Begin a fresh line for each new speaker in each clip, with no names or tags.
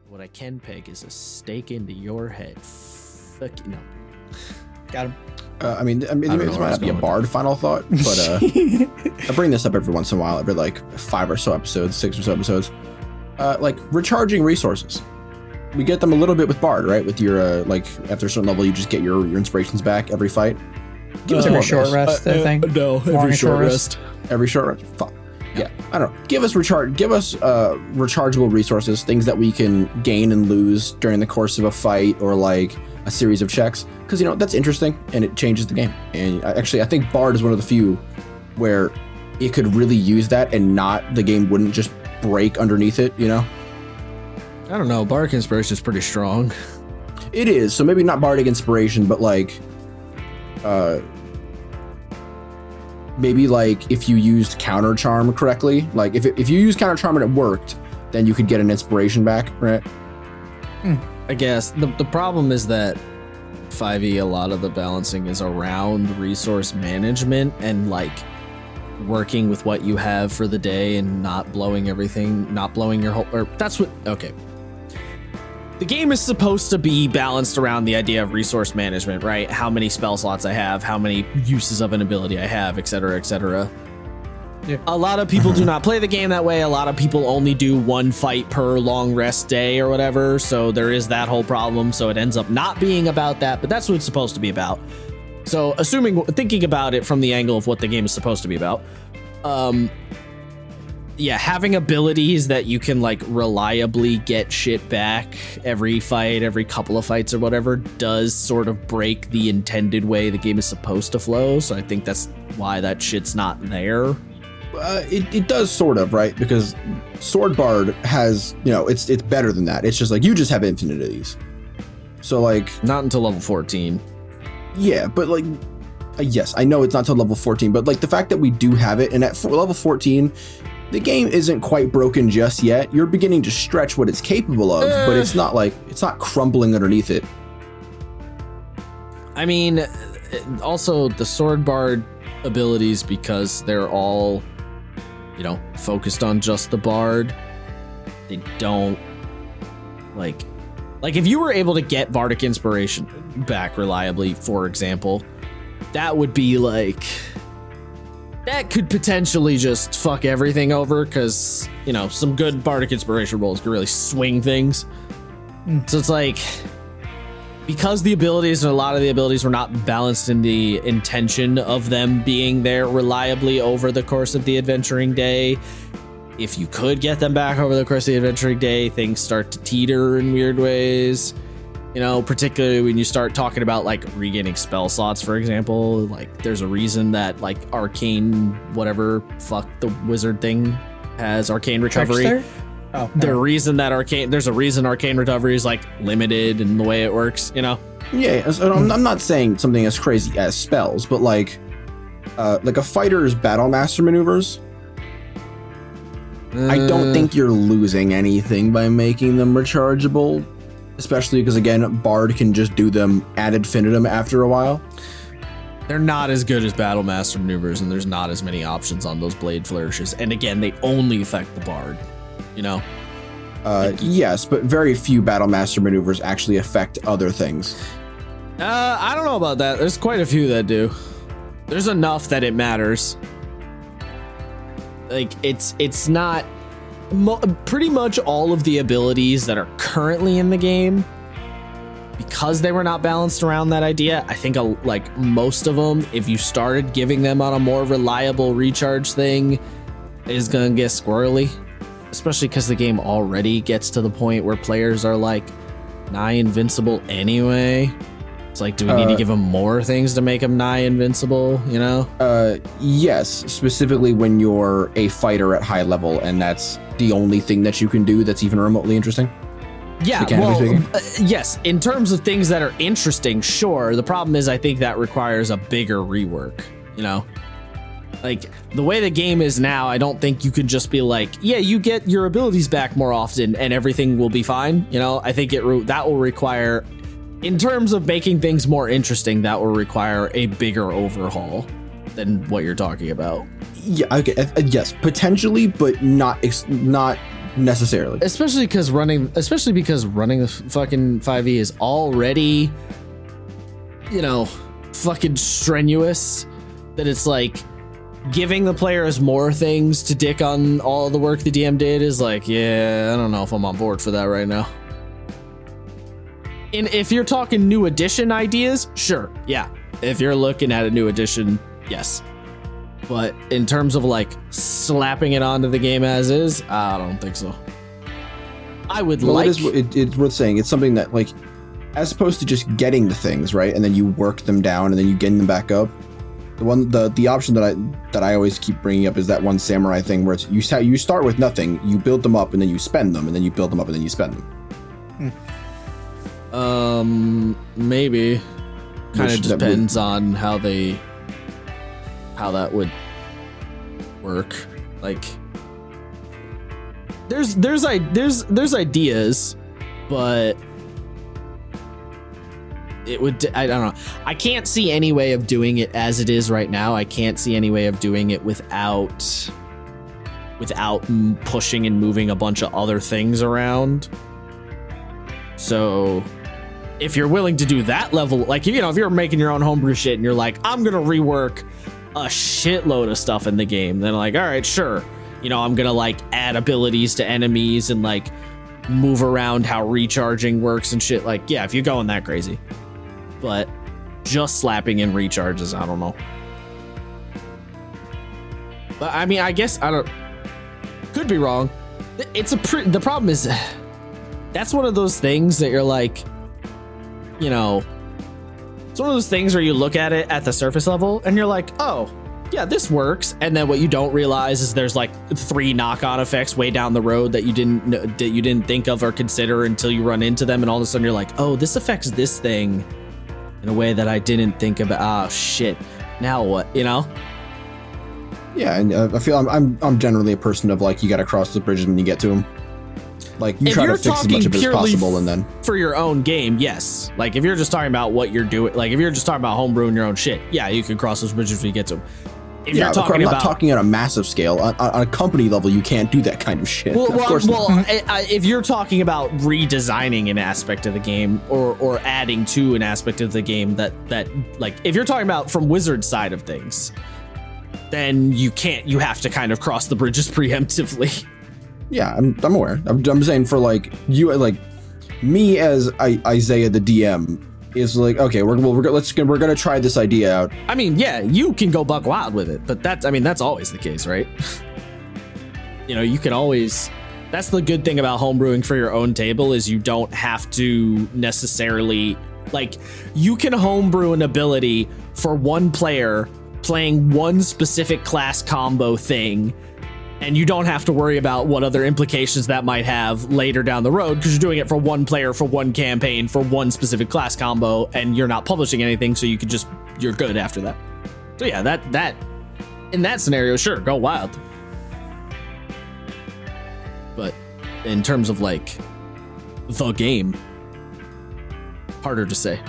What I can peg is a stake into your head. Fuck you. No.
Got him.
I mean, this might not be a Bard final thought, but I bring this up every once in a while, every like 5 or so episodes, 6 or so episodes. Like recharging resources. We get them a little bit with Bard, right? With your like after a certain level, you just get your inspirations back every fight.
Give us every short rest, I think.
No, every short rest.
Every short rest. Fuck. Yeah, I don't know. Give us rechargeable resources, things that we can gain and lose during the course of a fight or like a series of checks, because that's interesting and it changes the game. And I think Bard is one of the few where it could really use that and the game wouldn't just break underneath it. I
don't know. Bardic Inspiration is pretty strong.
It is. So maybe not Bardic Inspiration, but like, maybe like if you used Counter Charm correctly, like if you used Counter Charm and it worked, then you could get an inspiration back, right?
I guess the problem is that 5e, a lot of the balancing is around resource management and like working with what you have for the day and not blowing everything, not blowing your whole, or that's what, okay. The game is supposed to be balanced around the idea of resource management, right? How many spell slots I have, how many uses of an ability I have, etc., etc. Yeah. A lot of people do not play the game that way. A lot of people only do one fight per long rest day or whatever. So there is that whole problem. So it ends up not being about that, but that's what it's supposed to be about. So thinking about it from the angle of what the game is supposed to be about, yeah, having abilities that you can like reliably get shit back every fight, every couple of fights or whatever does sort of break the intended way the game is supposed to flow. So I think that's why that shit's not there.
It does sort of, right? Because Sword Bard has, it's better than that. It's just like you just have infinite of these. So like
not until level 14.
Yeah, but like yes, I know it's not until level 14, but like the fact that we do have it, and at level 14, the game isn't quite broken just yet. You're beginning to stretch what it's capable of, but it's not crumbling underneath it.
I mean, also the Sword Bard abilities, because they're all, focused on just the Bard, they don't like if you were able to get Bardic Inspiration back reliably, for example, that would be like, that could potentially just fuck everything over, because, some good Bardic Inspiration rolls can really swing things. So it's like, because the abilities and a lot of the abilities were not balanced in the intention of them being there reliably over the course of the adventuring day, if you could get them back over the course of the adventuring day, things start to teeter in weird ways. Particularly when you start talking about like regaining spell slots, for example. Like there's a reason that like arcane whatever fuck the wizard thing has arcane recovery.
Oh,
there's a reason arcane recovery is like limited in the way it works,
Yeah, so I'm not saying something as crazy as spells, but like a fighter's battle master maneuvers, I don't think you're losing anything by making them rechargeable. Especially because, again, Bard can just do them ad infinitum after a while.
They're not as good as Battle Master maneuvers, and there's not as many options on those blade flourishes. And again, they only affect the Bard,
Yes, but very few Battle Master maneuvers actually affect other things.
I don't know about that. There's quite a few that do. There's enough that it matters. Like, it's not... pretty much all of the abilities that are currently in the game, because they were not balanced around that idea, I think like most of them, if you started giving them on a more reliable recharge thing, is gonna get squirrely, especially because the game already gets to the point where players are like nigh invincible anyway. It's like, do we need to give them more things to make them nigh invincible,
Yes, specifically when you're a fighter at high level, and that's the only thing that you can do that's even remotely interesting.
Yeah, well, yes, in terms of things that are interesting, sure. The problem is I think that requires a bigger rework, Like, the way the game is now, I don't think you can just be like, yeah, you get your abilities back more often and everything will be fine, I think that will require... In terms of making things more interesting, that will require a bigger overhaul than what you're talking about.
Yeah, okay, yes, potentially, but not necessarily.
Especially because running the fucking 5e is already, fucking strenuous. That it's like giving the players more things to dick on all the work the DM did is like, yeah, I don't know if I'm on board for that right now. And if you're talking new edition ideas, sure, yeah. If you're looking at a new edition, yes. But in terms of like slapping it onto the game as is, I don't think so. I would
it's worth saying. It's something that, like, as opposed to just getting the things, right, and then you work them down and then you getting them back up. The option that I always keep bringing up is that one samurai thing where it's you start with nothing, you build them up, and then you spend them, and then you build them up, and then you spend them.
Maybe. Kind of depends on how that would work. Like, there's ideas, but it would, I don't know. I can't see any way of doing it as it is right now. I can't see any way of doing it without pushing and moving a bunch of other things around. So if you're willing to do that level, like, if you're making your own homebrew shit and you're like, I'm going to rework a shitload of stuff in the game, then like, all right, sure. I'm going to like add abilities to enemies and like move around how recharging works and shit. Like, yeah, if you're going that crazy. But just slapping in recharges, I don't know. But I mean, I guess could be wrong. The problem is that's one of those things that you're like, it's one of those things where you look at it at the surface level and you're like, oh, yeah, this works. And then what you don't realize is there's like 3 knock-on effects way down the road that you didn't think of or consider until you run into them. And all of a sudden you're like, oh, this affects this thing in a way that I didn't think about. Oh shit. Now what?
Yeah, and I feel I'm generally a person of like, you got to cross the bridges when you get to them. Like, you try to fix as much of it as possible, and then
for your own game, yes. Like, if you're just talking about what you're doing, like if you're just talking about homebrewing your own shit, yeah, you can cross those bridges when you get to them. If you're talking
I'm not talking on a massive scale. On a company level, you can't do that kind of shit.
Well, if you're talking about redesigning an aspect of the game or adding to an aspect of the game that like, if you're talking about from Wizard's side of things, then you have to kind of cross the bridges preemptively.
Yeah, I'm aware. I'm saying for like you, like me as Isaiah the DM is like, okay, we're gonna try this idea out.
I mean, yeah, you can go buck wild with it, but that's always the case, right? You can always. That's the good thing about homebrewing for your own table is you don't have to necessarily, like, you can homebrew an ability for one player playing one specific class combo thing. And you don't have to worry about what other implications that might have later down the road because you're doing it for one player, for one campaign, for one specific class combo, and you're not publishing anything, so you're good after that. So yeah, that in that scenario, sure, go wild. But in terms of like the game, harder to say.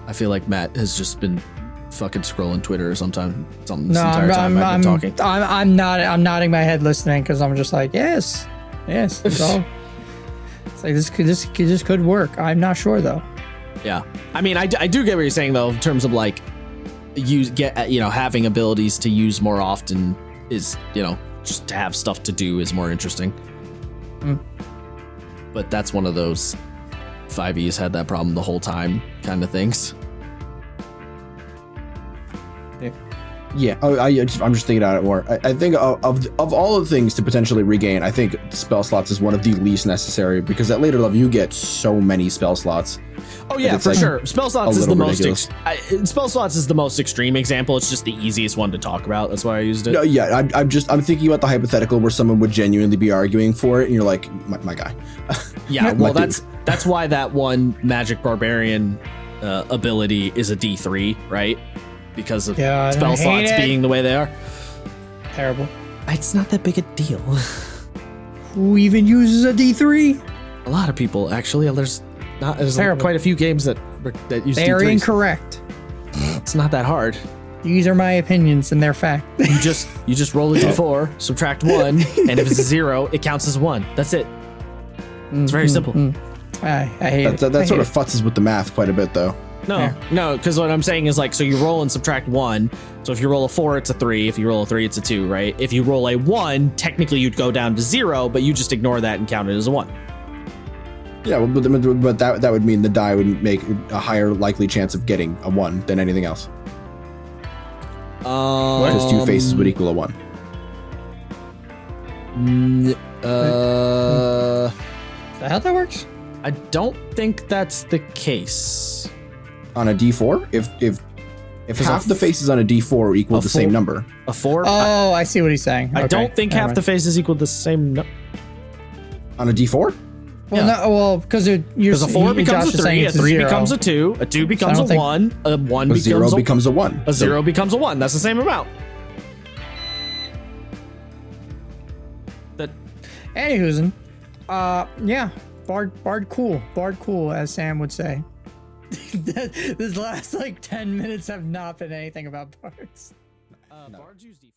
I feel like Matt has just been fucking scrolling Twitter or something this entire time I've been talking.
I'm nodding my head listening because I'm just like, yes. It's all. It's like this could work. I'm not sure though.
Yeah, I mean, I do get what you're saying though in terms of like having abilities to use more often is just to have stuff to do is more interesting. But that's one of those 5e's had that problem the whole time kind of things.
Yeah, I'm just thinking about it more. I think of all of the things to potentially regain, I think spell slots is one of the least necessary because at later level you get so many spell slots.
Oh yeah, for sure. Spell slots is the most spell slots is the most extreme example. It's just the easiest one to talk about. That's why I used it.
No, yeah, I'm thinking about the hypothetical where someone would genuinely be arguing for it, and you're like, my guy.
Yeah, well, that's why that one Magic Barbarian ability is a D3, right? Because of spell slots being the way they are.
Terrible.
It's not that big a deal.
Who even uses a D3?
A lot of people, actually. There's quite a few games that use
Very
D3s.
incorrect.
It's not that hard.
These are my opinions and they're fact.
You just roll a d4, subtract 1, and if it's a 0, it counts as 1. That's it. It's very simple.
I hate it.
That sort of futzes with the math quite a bit, though.
No, because what I'm saying is like, so you roll and subtract 1. So if you roll a 4, it's a 3. If you roll a 3, it's a 2, right? If you roll a 1, technically you'd go down to 0, but you just ignore that and count it as a 1.
Yeah, but that would mean the die would make a higher likely chance of getting a 1 than anything else. Because 2 faces would equal a 1.
Is that how that works?
I don't think that's the case.
On a d4, if half the faces on a d4 equal the same number.
A 4?
Oh, I see what he's saying.
I don't think half the faces equal the same number.
On a d4?
Well, no, well, because a
4 becomes a 3, a 3 becomes a 2, a 2 becomes a 1, a 1 becomes
0 becomes a 1.
A 0 becomes a 1. That's the same amount.
Anywho's, yeah, Bard cool, as Sam would say. This last like 10 minutes have not been anything about bards.
Bards use